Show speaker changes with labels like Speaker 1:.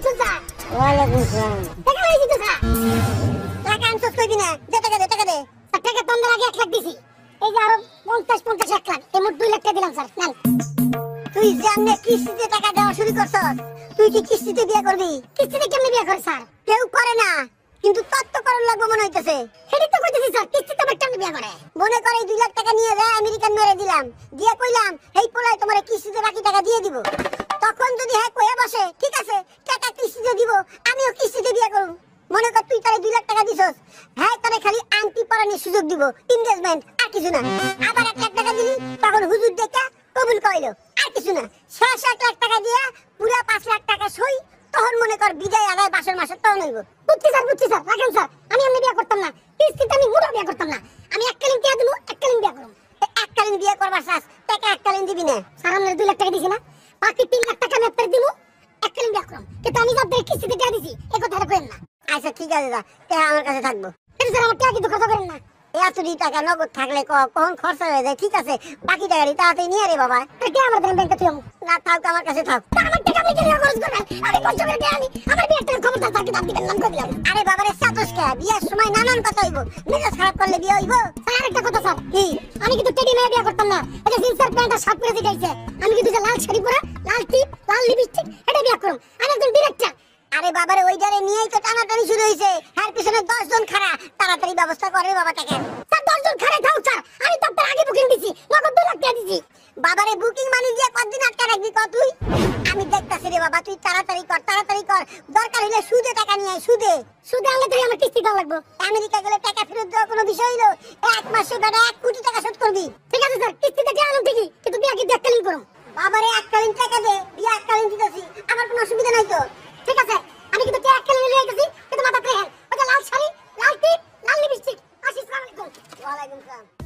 Speaker 1: আলাইকুম স্যার।
Speaker 2: ওয়ালাইকুম আসসালাম।
Speaker 1: টাকা লইছি তো স্যার।
Speaker 2: টাকা আনছস কইবি না, দে টাকা দে টাকা দে।
Speaker 1: স্যার টাকা তন্দের আগে 1 লাখ দিছি। এই যে আরো 50 1 লাখ। এই মোট 2 লাখ টাকা দিলাম স্যার। নেন।
Speaker 2: তুই জানে কিস্তিতে টাকা দেওয়া শুরু করছস, তুই কি কিস্তিতে বিয়ে করবি?
Speaker 1: কিস্তিতে কেমনে বিয়ে করে স্যার?
Speaker 2: কেউ করে না, কিন্তু তোর তো করার লাগবে মনে হইতেছে।
Speaker 1: হেডি তো কইতেছি স্যার, কিস্তিতে আবার কেমনে বিয়ে করে?
Speaker 2: মনে করে 2 লাখ টাকা নিয়ে যায় আমেরিকান মেরে দিলাম, দিয়ে কইলাম এই পোলাই তোমারে কিস্তিতে বাকি টাকা দিয়ে দিব। তখন যদি হ্যাঁ কইয়া বসে ঠিক আছে টাকা কিস্তিতে দিব, আমিও কিস্তিতে বিয়ে করব। মনে কর তুই তারে 2 লাখ টাকা দিছস, হ্যাঁ তারে খালি আংটি পরানোর সুযোগ দিব, এনগেজমেন্ট, আর কিছু না। আবার 1 লাখ টাকা দিলি, তখন হুজুর দেখা কবুল কইলো, আর কিছু না। শেষ 1 লাখ টাকা দিয়া পুরা 5 লাখ টাকা সই, তখন মনে কর বিদায় আদায় বাসর মাসে তখন হইব।
Speaker 1: বুঝছি স্যার, রাখেন স্যার। আমি এমনি বিয়ে করতাম না, কিস্তিতে আমি মুড়া বিয়ে করতাম না। আমি এককালীন টাকা দিব, এককালীন বিয়ে করব।
Speaker 2: এককালীন বিয়ে করবার চাস, টাকা এককালীন দিবি না।
Speaker 1: স্যার আপনার 2 লাখ টাকা দিছি না, বাকি 3 লাখ টাকা আমি আপনার দিব, এককালীন বিয়ে করব। কিন্তু আমি আপনার কিস্তিতে টাকা দিছি, এই কথাটা কইেন না।
Speaker 2: আচ্ছা ঠিক আছে যা, টাকা আমার কাছে থাকবো।
Speaker 1: কিন্তু স্যার আমার টাকা কিন্তু খরচ করেন না।
Speaker 2: এতটি টাকা নগদ থাকলে কখন খরচা হয়ে যায়, ঠিক আছে বাকি টাকাটি তাড়াতাড়ি নিয়ে রে বাবা।
Speaker 1: টাকা আমার দেন ব্যাংকে তুই
Speaker 2: না থাক, আমার কাছে থাক।
Speaker 1: আমার টাকা আপনি কেন খরচ করবেন? আমি কষ্ট করে টাকা আনি, আমার বিয়ের টাকা খবরদার স্যারকে দাম দিবেন নাম করে দিলাম।
Speaker 2: আরে বাবারে সাতোস কে, বিয়ের সময় নানান কথা হইব, মেজাজ খারাপ করলে বিয়ে হইব?
Speaker 1: স্যার আরেকটা কথা স্যার,
Speaker 2: কি?
Speaker 1: আমি কিন্তু টেডি মেয়ে বিয়ে করতাম না। এটা জিন্সের প্যান্ট আর শার্ট পরে দিয়েছে। আমি কিন্তু যে লাল শাড়ি পরা, লাল টিপ, লাল লিপস্টিক এটা বিয়ে করব। আমি একজন ডিরেক্টর।
Speaker 2: আরে বাবারে ওইটারে নিয়েই তো টানাটানি শুরু হয়েছে, এর পিছনে 10 জন খাড়া, তাড়াতাড়ি ব্যবস্থা করে বাবা টাকা।
Speaker 1: স্যার 10 জন খারাপ থাও স্যার, আমি তো আপনার আগে বুকিং দিছি, নগদ 2 লাখ টাকা দিছি।
Speaker 2: বাবারে বুকিং মানি দিয়ে কতদিন আটকে রাখবি ক তুই? আমি দেখতাছি রে বাবা, তুই তাড়াতাড়ি কর, তাড়াতাড়ি কর। দরকার হইলে সুদে টাকা নিয়ে আয়, সুদে।
Speaker 1: সুদে আনলে তো আমার কিস্তি দেওয়া লাগবে।
Speaker 2: আমেরিকা গেলে টাকা ফেরত দেওয়া কোনো বিষয় হইলো? 1 মাসে বেটা 1 কোটি টাকা শোধ করবি।
Speaker 1: ঠিক আছে স্যার, কিস্তিতে টাকা আনুন ঠিকই, কিন্তু বিয়ে কিন্তু এককালীন করুন।
Speaker 2: বাবারে এককালীন টাকা দে, বিয়ে এককালীন দিতেছি, আমার কোনো অসুবিধা নাই তো।
Speaker 1: ঠিক আছে, আমি কিন্তু টাকা এককালীন নিয়ে আইতেছি, কিন্তু মাথা রাখেন ওটা লাল শাড়ি, লাল টিপ, লাল লিপস্টিক। আসসালামু আলাইকুম।
Speaker 2: ওয়ালাইকুম সালাম।